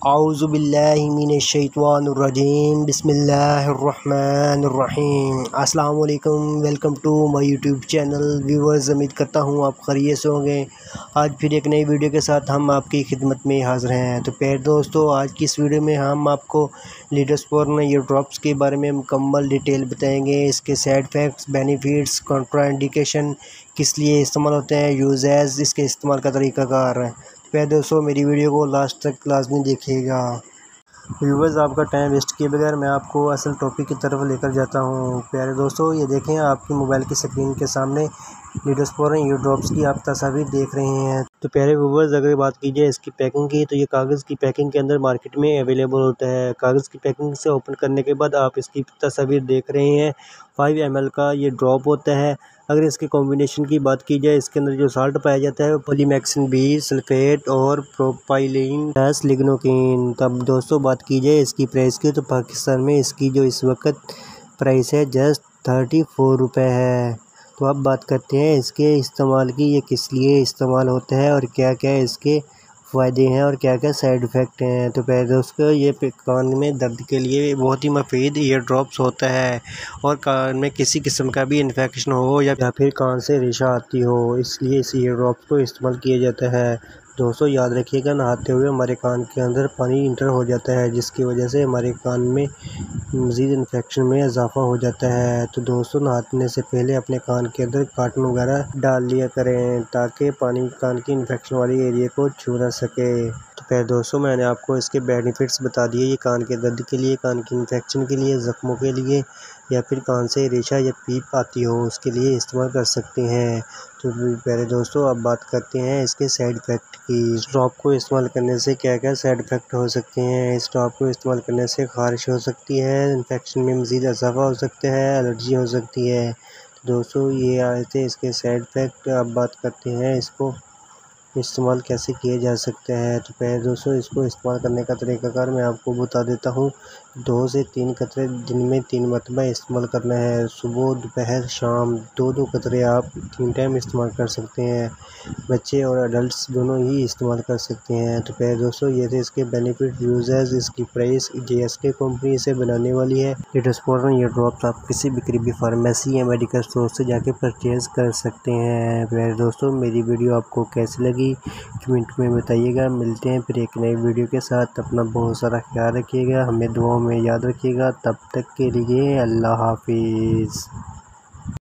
औज़ुबिल्लाहि मिनश्शैतानिर्रजीम बिस्मिल्लाहिर्रहमानिर्रहीम। अस्सलाम वालेकुम, welcome to my YouTube channel. Viewers, उम्मीद करता हूँ आप खैरियत से होंगे। आज फिर एक नई वीडियो के साथ हम आपकी खिदमत में हाज़िर हैं। तो प्यारे दोस्तों, आज की इस वीडियो में हम आपको लीडोस्पोरिन ईयर ड्रॉप्स के बारे में मुकम्मल डिटेल बताएंगे। इसके साइड इफ़ेक्ट्स, बेनिफिट्स, कंट्राइंडिकेशन, किस लिए इस्तेमाल होते हैं, यूजेस, इसके इस्तेमाल का तरीक़ाकार है। प्यारे दोस्तों, मेरी वीडियो को लास्ट तक लाजमी देखिएगा। व्यूवर्स, आपका टाइम वेस्ट किए बगैर मैं आपको असल टॉपिक की तरफ लेकर जाता हूँ। प्यारे दोस्तों, ये देखें, आपकी मोबाइल की स्क्रीन के सामने लीडोस्पोरिन ईयर ड्रॉप्स की आप तस्वीर देख रहे हैं। तो प्यारे व्यूवर्स, अगर बात की जाए इसकी पैकिंग की, तो ये कागज़ की पैकिंग के अंदर मार्केट में अवेलेबल होता है। कागज़ की पैकिंग से ओपन करने के बाद आप इसकी तस्वीर देख रहे हैं। 5 ml का ये ड्रॉप होता है। अगर इसके कॉम्बिनेशन की बात की जाए, इसके अंदर जो साल्ट पाया जाता है वो पॉलीमैक्सिन बी, सल्फेट और प्रोपाइलीन प्लस लिग्नोकीन। तब दोस्तों, बात की जाए इसकी प्राइस की, तो पाकिस्तान में इसकी जो इस वक्त प्राइस है जस्ट 34 रुपये है। तो अब बात करते हैं इसके इस्तेमाल की, ये किस लिए इस्तेमाल होता है और क्या क्या इसके फ़ायदे हैं और क्या क्या साइड इफ़ेक्ट हैं। तो पहले दोस्तों, ये कान में दर्द के लिए बहुत ही मुफीद ईयर ड्रॉप्स होता है। और कान में किसी किस्म का भी इन्फेक्शन हो या फिर कान से रेशा आती हो, इसलिए इस ईयर ड्रॉप्स को इस्तेमाल किया जाता है। दोस्तों, याद रखिएगा, नहाते हुए हमारे कान के अंदर पानी इंटर हो जाता है, जिसकी वजह से हमारे कान में मज़ीद इन्फेक्शन में इजाफ़ा हो जाता है। तो दोस्तों, नहाने से पहले अपने कान के अंदर कॉटन वगैरह डाल लिया करें, ताकि पानी कान की इन्फेक्शन वाली एरिया को छू ना सके। तो फिर दोस्तों, मैंने आपको इसके बेनिफिट्स बता दिए। ये कान के दर्द के लिए, कान की इन्फेक्शन के लिए, ज़ख्मों के लिए, या फिर कान से रेशा या पीप आती हो उसके लिए इस्तेमाल कर सकते हैं। तो प्यारे दोस्तों, अब बात करते हैं इसके साइड इफ़ेक्ट की। इस ड्रॉप को इस्तेमाल करने से क्या क्या साइड इफ़ेक्ट हो सकते हैं। इस ड्रॉप को इस्तेमाल करने से ख़ारिश हो सकती है, इन्फेक्शन में मज़ीद इजाफ़ा हो सकता है, एलर्जी हो सकती है। तो दोस्तों, ये आए थे इसके साइड इफ़ेक्ट। अब बात करते हैं इसको इस्तेमाल कैसे किया जा सकता है। तो पहले दोस्तों, इसको इस्तेमाल करने का तरीक़ाकार मैं आपको बता देता हूँ। 2 से 3 कतरे दिन में 3 मरतबा इस्तेमाल करना है। सुबह, दोपहर, शाम 2-2 कतरे आप 3 टाइम इस्तेमाल कर सकते हैं। बच्चे और अडल्ट्स दोनों ही इस्तेमाल कर सकते हैं। तो पहले दोस्तों, ये थे इसके बेनिफिट, यूजेस, इसकी प्राइस। JSK कंपनी इसे बनाने वाली है। लीडोस्पोरिन ईयर ड्रॉप्स आप किसी भी करीबी फार्मेसी या मेडिकल स्टोर से जाके परचेज़ कर सकते हैं। पहले दोस्तों, मेरी वीडियो आपको कैसी लगी कमेंट में बताइएगा। मिलते हैं फिर एक नई वीडियो के साथ। अपना बहुत सारा ख्याल रखिएगा, हमें दुआओं में याद रखिएगा। तब तक के लिए अल्लाह हाफिज़।